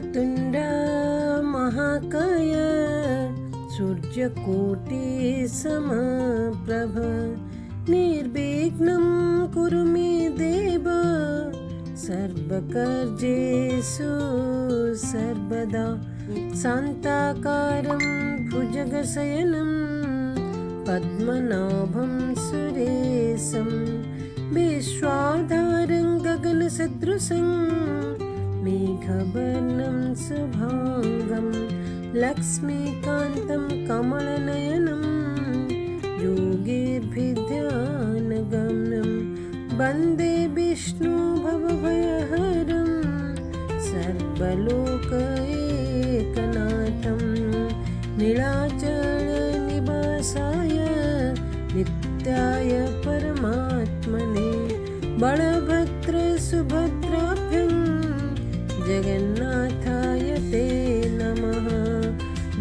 वक्रतुण्ड महाकाय सूर्यकोटिसमप्रभ निर्विघ्नं कुरु मे देव सर्वकार्येषु सर्वदा शान्ताकारं भुजगशयनं पद्मनाभं सुरेशं विश्वाधारं गगनसदृशं मेघवर्णं शुभांगं लक्ष्मीकान्तं कमलनयनं योगिभिर्ध्यानगम्यं वन्दे विष्णु भवभयहरं सर्वलोकैकनाथं नीलाचलनिवासाय नित्याय परमात्मने बलभद्र सुभद्राभ्यं जगन्नाथाय ते नमः।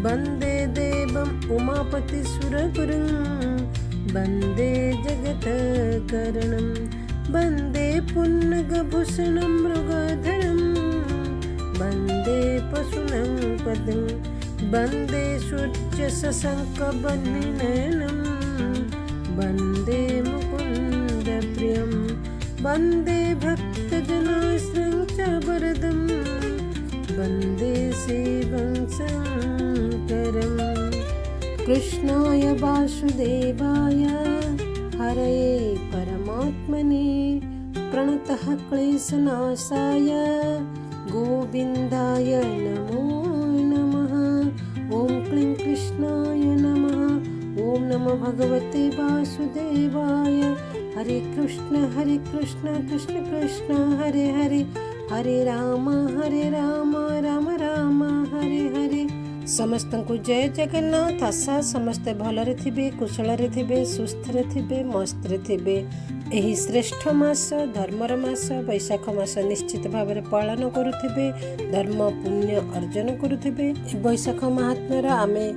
वन्दे देवम् उमापतिसुरगुरुं वन्दे जगत्करणं वन्दे पुन्नगभूषणं मृगधरं वन्दे पशूनां पदं वन्दे सूर्यशशाङ्कवह्निनयनं वन्दे मुकुन्दप्रियं वन्दे भक्तजनाश्रयं च वरदं वन्दे शिवं शङ्करम्। कृष्णाय वासुदेवाय हरये परमात्मने प्रणतः क्लेशनाशाय गोविन्दाय नमो नमः। ॐ क्लीं कृष्णाय नमः। ॐ नमो भगवते वासुदेवाय। हरे कृष्ण कृष्ण कृष्ण हरे हरे, हरे राम राम राम हरे हरे। समस्त को जय जगन्नाथ। आशा समस्ते भलरे थिबे, कुशलरे थिबे, सुस्थरे थिबे, मस्ତରେ थिबे। एही श्रेष्ठ मास धर्मर मास वैशाख मास निश्चित भाव पालन करुथिबे, धर्म पुण्य अर्जन करुथिबे। वैशाख महात्म्यर आमे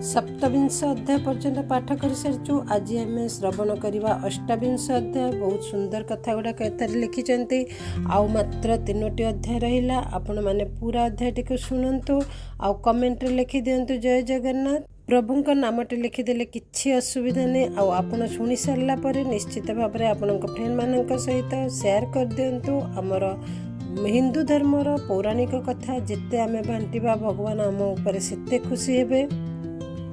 सप्तविंश अध्याय पर्यंत पाठ कर सारिचु। आज आम श्रवण करवा अष्टाविंश अध्याय। बहुत सुंदर कथा गुड़ाक एथारे लिखिंट। आउ मात्र 3टी अध्याय रहा। आपण मैंने पूरा अध्याय टी शुणु। आउ कमेंट लिखि दिंतु जय जगन्नाथ। प्रभुंक नामटे लिखिदेले किछि असुविधा नहीं। आपण शुणी सारा पर निश्चित भाव में आपण फ्रेंड मान सहित शेयर कर दिंतु। आमर हिंदू धर्मर पौराणिक कथा जिते आम बांटिबा भगवान आम उपर सेते खुशी हेबे।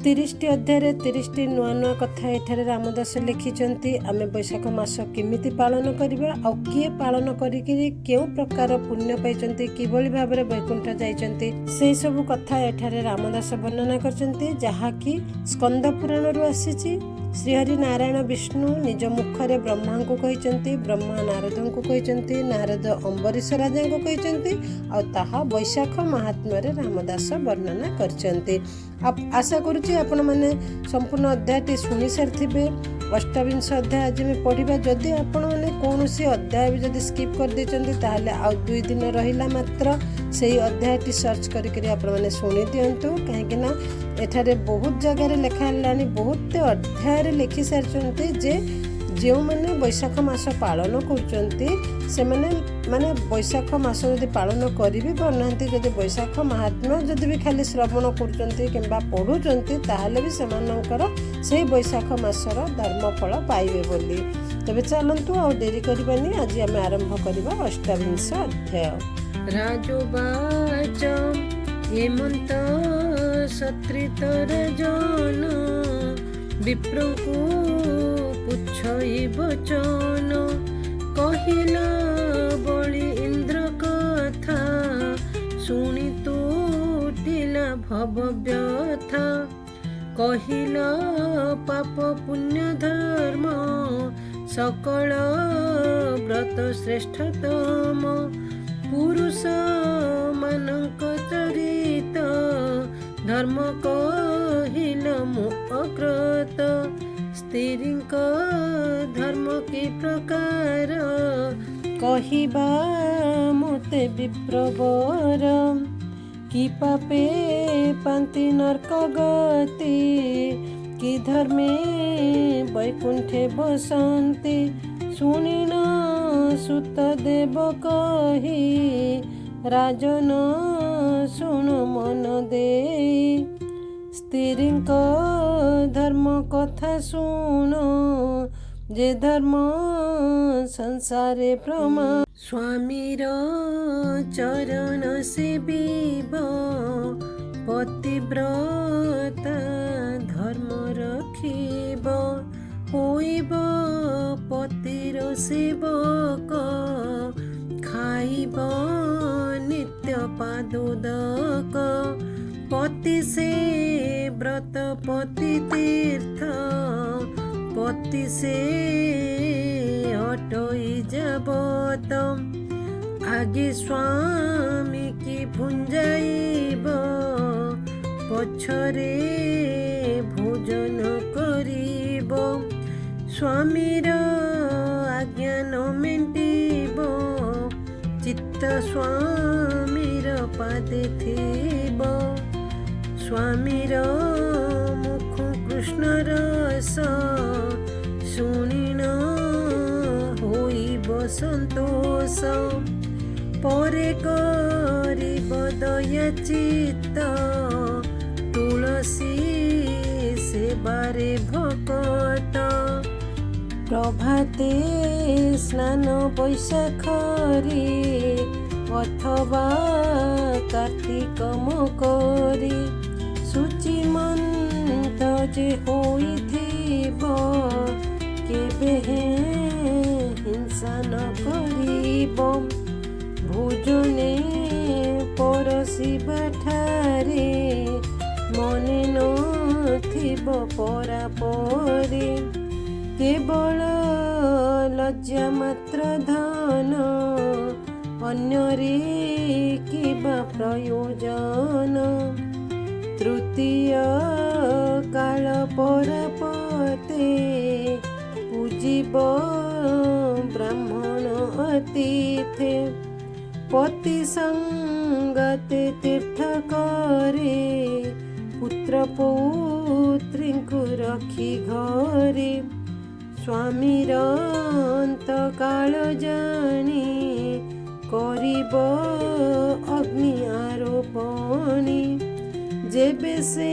30टी अध्याय 30टी नुआ नुआ कथा एठारे रामदास लिखिंट। आम वैशाख मास केमिति पालन करवा, आउ किए पालन करिकि केउ प्रकार पुण्य पाइचंती, किभली भाव में वैकुंठ जाइचंती, से सब कथा एठारे रामदास वर्णना करचंती, जहाँकि स्कंद पुराण रु आसीची। श्रीहरि नारायण विष्णु निज मुखरे ब्रह्मा को कहते, ब्रह्मा नारद को कहते, नारद अम्बरीश राजा को कहते, आहा वैशाख महात्म्य रामदास वर्णना करचंती। आशा करुच्ची आपण मैंने संपूर्ण अध्यायटी शुणी सारी। अष्टाविंश अध्याय आज मैं पढ़ा। जदि आपण मैंने कौन अध्याय भी जदि स्किप कर देचंती ताहले आउ 2 दिन रहिला मात्र से अध्यायटी सर्च करके आपण मैंने शुणी दिंतु। कहीं एठारे बहुत जगार लिखाला, बहुत अध्याय लिखि सारी जे जो मैंने वैशाख मास पालन करचंती से माने वैशाख मास जदि पालन करी भी पारनांती, जदि वैशाख महात्म्य जदि भी खाली श्रवण करचंती किंबा पढ़ुचंती ताहले भी सेमानंकर से वैशाख मासर धर्मफल पाइबे बोली। तबे चलंतु आ देरी करबानी, आज आम आरंभ करबा अष्टाविंश अध्याय। राजोवाच हेमंत सत्रितर जन विप्रंकु पुछई बचन कहिला बलि इंद्र कथा शुणी तुटिला भव व्यथा कहिला पाप पुण्य धर्म सकल व्रत श्रेष्ठतम पुरुष मानक चरित धर्म कहिल मु अकृत स्त्रीक धर्म की प्रकार कहिबा मोते विप्रवर कि पापे पांति नरक गति कि धर्मे वैकुंठे बसंती शुणिन सुत देव कही राजन ଶୁଣ ମନ ଦେଇ, ସ୍ତ୍ରୀଙ୍କ ଧର୍ମ କଥା ଶୁଣ, ଯେ ଧର୍ମ ସଂସାରେ ପ୍ରମା। ସ୍ୱାମୀର ଚରଣ ସେବିବ, ପତିବ୍ରତା ଧର୍ମ ରଖିବ, ହୋଇବ ପତିର ସେବକ, ଖାଇବ ନିତ୍ୟ ପାଦୋଦକ। ପତି ସେ ବ୍ରତ ପତି ତୀର୍ଥ, ପତି ସେ ଅଟଇ ଯାବତ। ଆଗେ ସ୍ୱାମୀ କି ଭୁଞ୍ଜାଇବ, ପଛରେ ଭୋଜନ କରିବ। ସ୍ୱାମୀର ଆଜ୍ଞା ନ ମେଣ୍ଟିବ, ଚିତ୍ତ ସ୍ୱାମୀର ପାଦେ ଥିବ। ସ୍ୱାମୀର ମୁଖ କୃଷ୍ଣ ରସ, ଶୁଣିନ ହୋଇବ ସନ୍ତୋଷ। ପରେ କରିବ ଦୟା ଚିତ୍ତ, ତୁଳସୀ ସେବାରେ ଭକତ। ପ୍ରଭାତେ ସ୍ନାନ ବୈଶାଖରେ, ଅଥବା କାର୍ତ୍ତିକ ମକରେ। ଶୁଚିମନ୍ତ ଯେ ହୋଇଥିବ, କେବେ ହିଂସା ନ କରିବ। ଭୋଜନେ ପରଶିବା ଠାରେ, ମନେ ନଥିବ ପରାପରେ। କେବଳ ଲଜ୍ଜା ମାତ୍ର ଧନ, ଅନ୍ୟରେ କିବା ପ୍ରୟୋଜନ। ତୃତୀୟ କାଳ ପରାପତେ, ପୂଜିବ ବ୍ରାହ୍ମଣ ଅତିଥି। ପତି ସଙ୍ଗତେ ତୀର୍ଥ କରେ, ପୁତ୍ର ପୌତ୍ରୀଙ୍କୁ ରଖି ଘରେ। ସ୍ୱାମୀର ଅନ୍ତକାଳ ଜାଣି, କରିବ ଅଗ୍ନି ଆରୋପଣି। ଯେବେ ସେ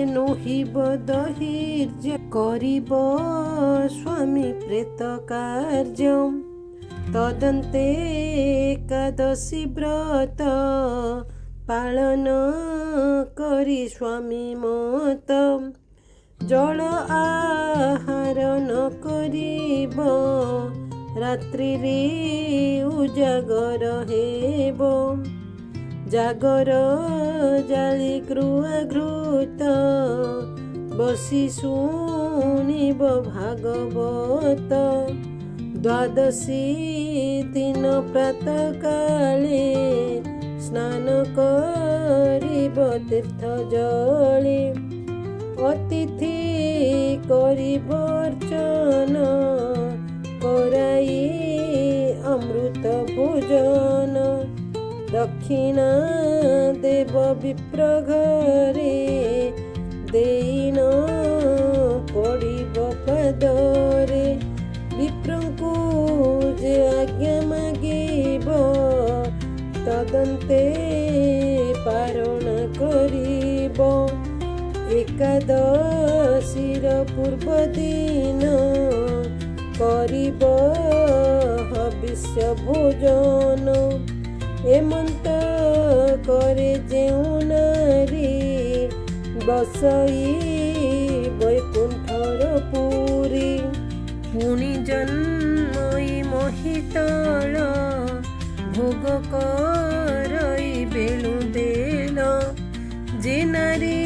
ନୋହିବ ଦହିର୍ଯ୍ୟ, କରିବ ସ୍ୱାମୀ ପ୍ରେତ କାର୍ଯ୍ୟ। ତଦନ୍ତେ ଏକାଦଶୀ ବ୍ରତ, ପାଳନ କରି ସ୍ୱାମୀ ମତ। ଜଳ ଆହାର ନ କରିବ, ରାତ୍ରିରେ ଉଜାଗର ହେବ। ଜାଗର ଜାଳି ଗୃହାଘୃତ, ବସି ଶୁଣିବ ଭାଗବତ। ଦ୍ୱାଦଶୀ ଦିନ ପ୍ରାତଃକାଳେ, ସ୍ନାନ କରିବ ତୀର୍ଥ ଜଳେ। ଅତିଥି କରିବ ଅର୍ଚ୍ଚନ, କରାଇ ଅମୃତ ଭୋଜନ। ଦକ୍ଷିଣା ଦେବ ବିପ୍ର ଘରେ, ଦେଇନ ପଡ଼ିବ ପାଦରେ। ବିପ୍ରଙ୍କୁ ଯେ ଆଜ୍ଞା ମାଗିବ, ତଦନ୍ତେ ପାରଣ କରିବ। ଏକାଦଶୀର ପୂର୍ବ ଦିନ, କରିବ ହବିଷ୍ୟ ଭୋଜନ। ଏମନ୍ତ କରେ ଯେଉଁ ନାରୀ, ବସଇ ବୈକୁଣ୍ଠର ପୁରୀ। ପୁଣି ଜନ୍ମଇ ମହିତଳ, ଭୋଗ କରଇ ବେଳୁ ଦେଲ। ଯେ ନାରୀ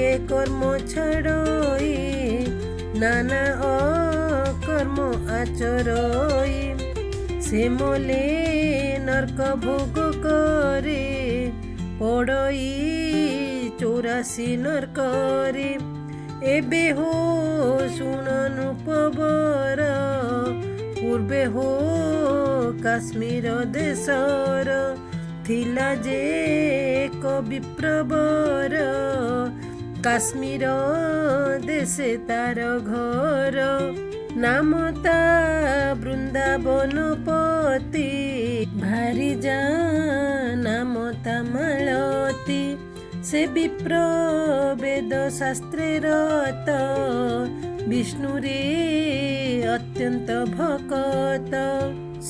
ଏ କର୍ମ ଛାଡ଼ଇ, ନାନା ଅକର୍ମ ଆଚରଇ। ସେ ମଲେ ନର୍କ ଭୋଗ କରେ, ପଡ଼ଇ 84 ନର୍କରେ। ଏବେ ହୋ ଶୁଣ ନୃପବର, ପୂର୍ବେ ହୋ କାଶ୍ମୀର ଦେଶର। ଥିଲା ଯେ ଏକ ବିପ୍ରବର, କାଶ୍ମୀର ଦେଶେ ତାର ଘର। ନାମ ତା ବୃନ୍ଦାବନପତି, ଭାରି ଯା ନାମ ତା ମାଳ। से विप्र वेद शास्त्रे रत विष्णुरे अत्यंत भकत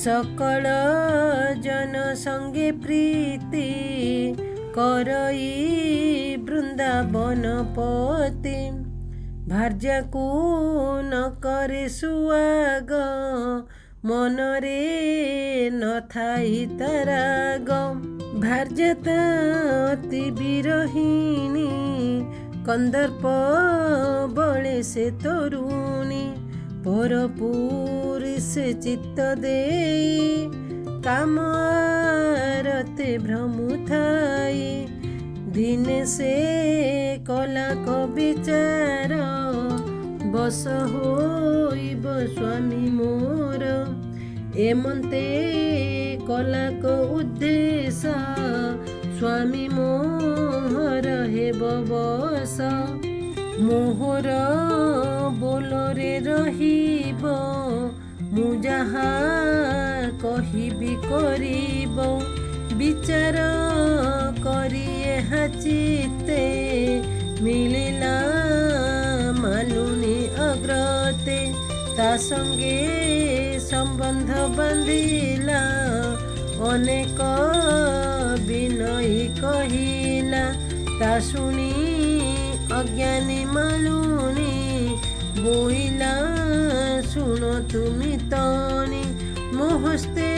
सकल जन संगे प्रीति करई वृंदावन पति भार्या को न करे सुआग मनरे न थाई तराग भार्यता अति विरहिणी कंदर्प बळे से तरुणी परपुरी से चित्त देई काम आरते भ्रमु थाई दिने से कला को विचार बस होइब स्वामी मोर एमंते कला को उद्देश्य स्वामी मोहर हेब बस मोहर बोलरे रहिब मु जहा कहिबी करिब विचार करी एहा चित्ते मिलिला मालुनी अग्रते ता संगे संबंध बांधिला अनेक विनयी कहिला ता सुनी अज्ञानी मालुनी बोइला सुन तुमी तनी मो हस्ते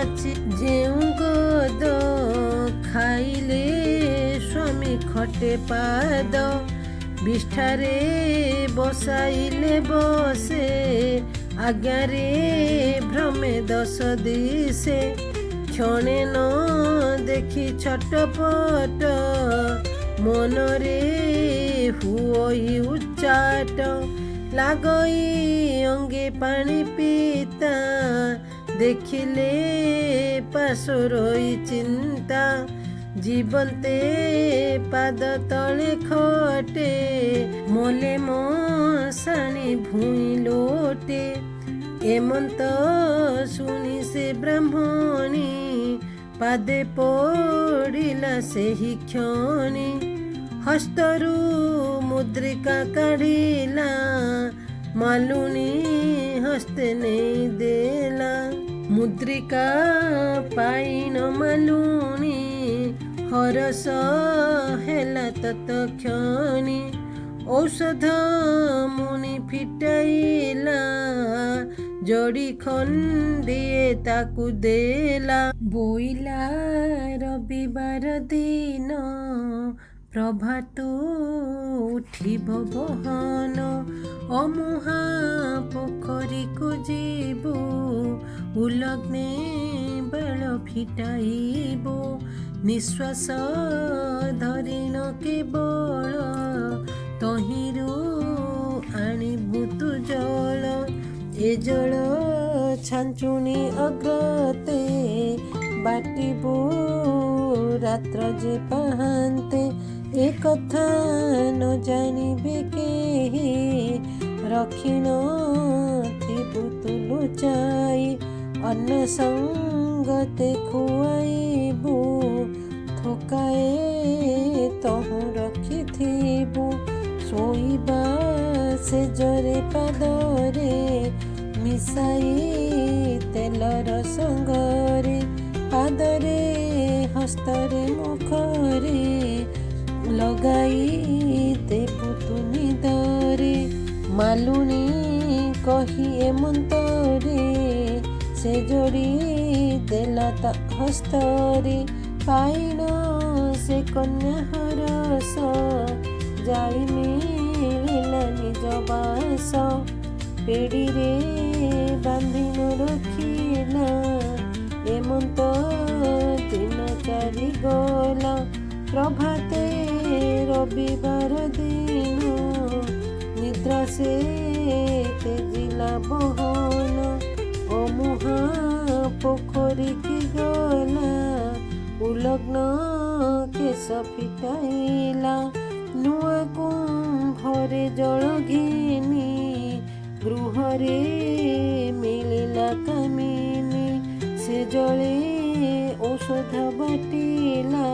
अच्छी जेउ गद खाइले स्वामी खटे पाद विष्ठारे बसाइले बसे आज्ञारे भ्रमे दश दिशे क्षणे न देखी छटपट मनरे हुई उच्चाट लागई अंगे पानी पीता देखिले पाशोरई चिंता जीवन्ते पाद तले खटे मोले मशाणी भूई लोटे एमंत सुनी से ब्राह्मणी पादे पड़िला सेहि क्षणी हस्तरू मुद्रिका काढ़िला मालुनी हस्ते नहीं देला मुद्रिका पाइन मालुनी हरस हेला तत्क्षणी औषध मुनि फिटाइला जोड़ी खंडिए ताकू देला बोइला रविवार दिन प्रभात उठिब बहन अमुहा पोखरी को जीवो उलग्ने बाल फिटाइबो निश्वास धरिन केवल तहिरू आनिबु तु जल ए जल छांचुनी अग्रते बाटिबो रात्र जे पाहांते ए कथा न जानिबे केही रखिन थिबु तु लुचाई अन्न संगते खुआइबु थोकाए तहु रखिथिबु शोइबा से जरे पादरे मिसाई तेलर संगरे पादरे हस्तरे मुखरे लगाई देबु तु निदरे मालुनी कही एमंतरे से जोड़ी देला ता हस्तरे पाइन से कन्या हरस जाई मिलिला निज बास पेड़ी रे बांधिन रखिला एमंत दिन चारि गला प्रभाते रविवार दिन निद्रा से तेजिला बहन अमुहा पोखरी की गला उलग्न केश फिटाइला नुआ कुंभरे जल घिनी गृहरे मिलिला कामिनी से जले औषध बाटिला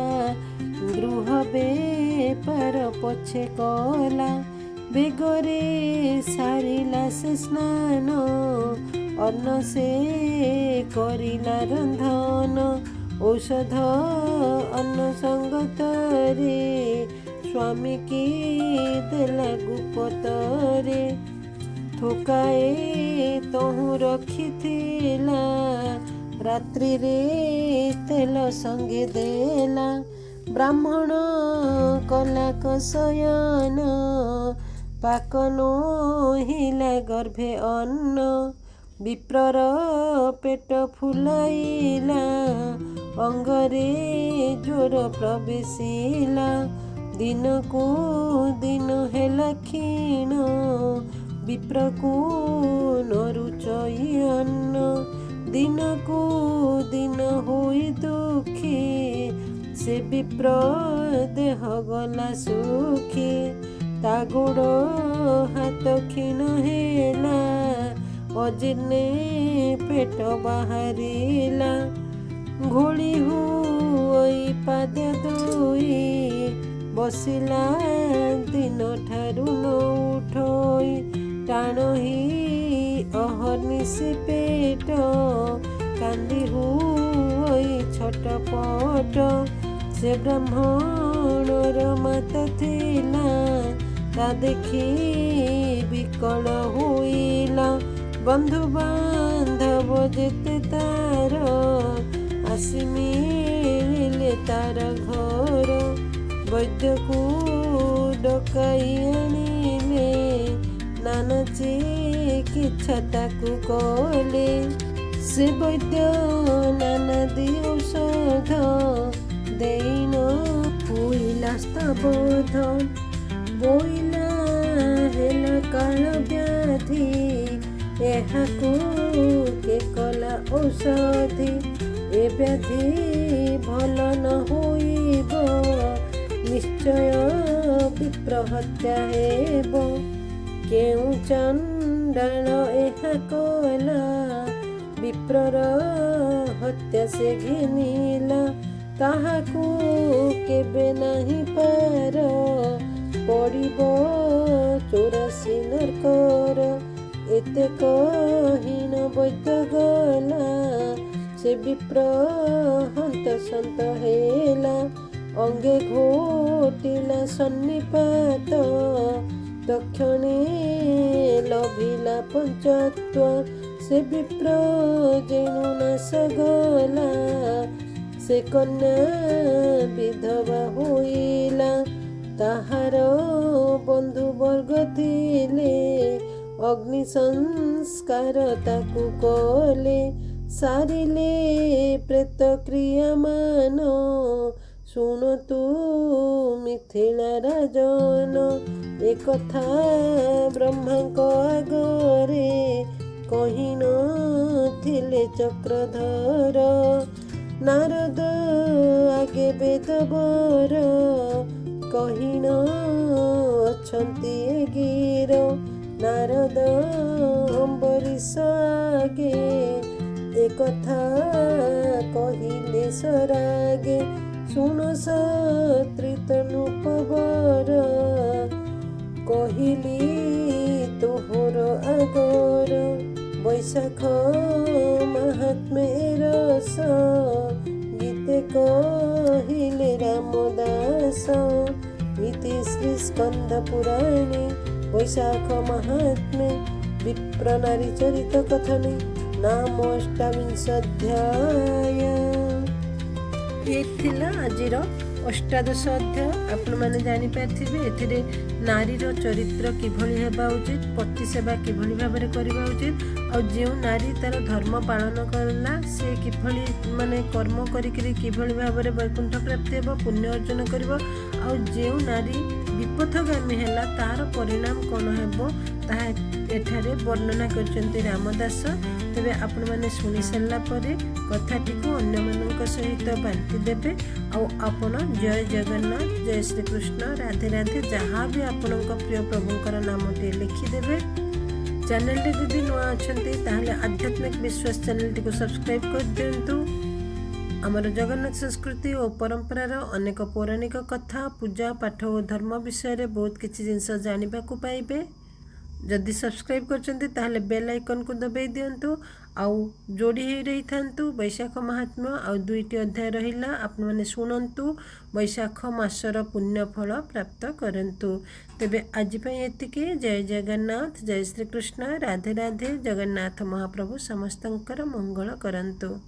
गृह ବେପାର ପଛେ କଲା, ବେଗରେ ସାରିଲା ସେ ସ୍ନାନ, ଅନ୍ନ ସେ କରିଲା ରନ୍ଧନ। ଔଷଧ ଅନ୍ନ ସଙ୍ଗତରେ, ସ୍ୱାମୀ କି ଦେଲା ଗୁପତରେ। ଥୋକାଏ ତହୁଁ ରଖିଥିଲା, ରାତ୍ରିରେ ତେଲ ସଙ୍ଗେ ଦେଲା। ବ୍ରାହ୍ମଣ କଲା କଶୟନ, ପାକ ନୋହିଲା ଗର୍ଭେ ଅନ୍ନ। ବିପ୍ରର ପେଟ ଫୁଲାଇଲା, ଅଙ୍ଗରେ ଜ୍ୱର ପ୍ରବେଶିଲା। ଦିନକୁ ଦିନ ହେଲା କ୍ଷୀଣ, ବିପ୍ରକୁ ନରୁଚଇ ଅନ୍ନ। ଦିନକୁ ଦିନ ହୋଇ ଦୁଃଖୀ, ସେ ବିପ୍ର ଦେହ ଗଲା ସୁଖୀ। ତା ଗୋଡ଼ ହାତ କ୍ଷୀଣ ହେଲା, ଅଜୀର୍ଣ୍ଣେ ପେଟ ବାହାରିଲା। ଘୋଳି ହୋଇ ପାଦ ଧୋଇ, ବସିଲା ଦିନ ଠାରୁ ନ ଉଠୋଇ। ଟାଣ ହି ଅହର୍ନିଶି ପେଟ, କାନ୍ଦି ହୋଇ ଛଟପଟ। ସେ ବ୍ରାହ୍ମଣର ମାତା ଥିଲା, ତା ଦେଖି ବିକଳ ହୋଇଲା। ବନ୍ଧୁ ବାନ୍ଧବ ଯେତେ ତାର, ଆସି ମିଳିଲେ ତାର ଘର। ବୈଦ୍ୟକୁ ଡକାଇ ଆଣିଲେ, ନାନା ଚିକିତ୍ସା ତାକୁ କଲେ। ସେ ବୈଦ୍ୟ ନାନାଦି ଔଷଧ, ଦେଇନ ହୋଇଲା ସ୍ତବୋଧ। ବୋଇଲା ହେଲା କାଳ ବ୍ୟାଧି, ଏହାକୁ କେ କଲା ଔଷଧି। ଏ ବ୍ୟାଧି ଭଲ ନ ହୋଇବ, ନିଶ୍ଚୟ ବିପ୍ର ହତ୍ୟା ହେବ। କେଉଁ ଚଣ୍ଡାଳ ଏହା କଲା, ବିପ୍ରର ହତ୍ୟା ସେ ଘିନିଲା। ତାହାକୁ କେବେ ନାହିଁ ପାର, ପଡ଼ିବ 84 ନରକର। ଏତେ କହିଣ ବୈଦ୍ୟ ଗଲା, ସେ ବିପ୍ର ହନ୍ତସନ୍ତ ହେଲା। ଅଙ୍ଗେ ଘୋଟିଲା ସନ୍ନିପାତ, ତକ୍ଷଣେ ଲଭିଲା ପଞ୍ଚତ୍ୱ। ସେ ବିପ୍ର ଯେଣୁ ନାଶ ଗଲା, ସେ କନ୍ୟା ବିଧବା ହୋଇଲା। ତାହାର ବନ୍ଧୁ ବର୍ଗ ଥିଲେ, ଅଗ୍ନି ସଂସ୍କାର ତାକୁ କଲେ। ସାରିଲେ ପ୍ରେତ କ୍ରିୟା ମାନ, ଶୁଣ ତୁ ମିଥିଳା ରାଜନ। ଏ କଥା ବ୍ରହ୍ମାଙ୍କ ଆଗରେ, କହିନଥିଲେ ଚକ୍ରଧର। ନାରଦ ଆଗେ ବେଦବର, କହିନ ଅଛନ୍ତି ଏ ଗୀର। ନାରଦ ଅମ୍ବରୀଶ ଆଗେ, ଏ କଥା କହିଲେ ସରାଗେ। ଶୁଣ ସତ୍ରିତ ନୃପବର, କହିଲି ତୋହର ଆଗର। ବୈଶାଖ ମାହାତ୍ମ୍ୟ ରସ, ଗୀତେ କହିଲେ ରାମଦାସ। ଇତି ଶ୍ରୀ ସ୍କନ୍ଦ ପୁରାଣେ, ବୈଶାଖ ମାହାତ୍ମ୍ୟେ, ବିପ୍ର ନାରୀ ଚରିତ କଥନେ, ନାମ ଅଷ୍ଟାବିଂଶ ଅଧ୍ୟାୟ। ଏ ଥିଲା ଆଜିର ଅଷ୍ଟାଦଶ ଅଧ୍ୟାୟ। ଆପଣମାନେ ଜାଣିପାରିଥିବେ ଏଥିରେ ନାରୀର ଚରିତ୍ର କିଭଳି ହେବା ଉଚିତ, ପତି ସେବା କିଭଳି ଭାବରେ କରିବା ଉଚିତ, ଆଉ ଯେଉଁ ନାରୀ ତାର ଧର୍ମ ପାଳନ କଲା ସେ କିଭଳି କର୍ମ କରିକିରି କିଭଳି ଭାବରେ ବୈକୁଣ୍ଠ ପ୍ରାପ୍ତି ହେବ, ପୁଣ୍ୟ ଅର୍ଜନ କରିବ, ଆଉ ଯେଉଁ ନାରୀ ବିପଥଗାମୀ ହେଲା ତାହାର ପରିଣାମ କ'ଣ ହେବ ତାହା ଏଠାରେ ବର୍ଣ୍ଣନା କରିଛନ୍ତି ରାମଦାସ। ତେବେ ଆପଣମାନେ ଶୁଣି ସାରିଲା ପରେ କଥାଟିକୁ ଅନ୍ୟମାନଙ୍କ ସହିତ ବାଣ୍ଟି ଦେବେ। ଆଉ ଆପଣ ଜୟ ଜଗନ୍ନାଥ, ଜୟ ଶ୍ରୀକୃଷ୍ଣ, ରାଧେ ରାଧେ ଯାହା ବି ଆପଣଙ୍କ ପ୍ରିୟ ପ୍ରଭୁଙ୍କର ନାମଟିଏ ଲେଖିଦେବେ। ଚ୍ୟାନେଲଟି ଯଦି ନୂଆ ଅଛନ୍ତି ତାହେଲେ ଆଧ୍ୟାତ୍ମିକ ବିଶ୍ୱାସ ଚ୍ୟାନେଲଟିକୁ ସବସ୍କ୍ରାଇବ୍ କରିଦିଅନ୍ତୁ। आमर जगन्नाथ संस्कृति और परंपरार अनेक पौराणिक कथा पूजा पाठ और धर्म विषय बहुत किसी जिनस जानवा को पाइबे। जदि सब्सक्राइब कर बेल आइकन को दबाई दिंतु आउ जोड़ी हो रही था वैशाख महात्म्य आउ दुईटी अध्याय रहा आपण मैंने शुणु वैशाख मासर पुण्यफल प्राप्त करंतु। तेबे आज ये जय जगन्नाथ जय श्री कृष्ण राधे राधे जगन्नाथ महाप्रभु समस्तंकर मंगल करंतु।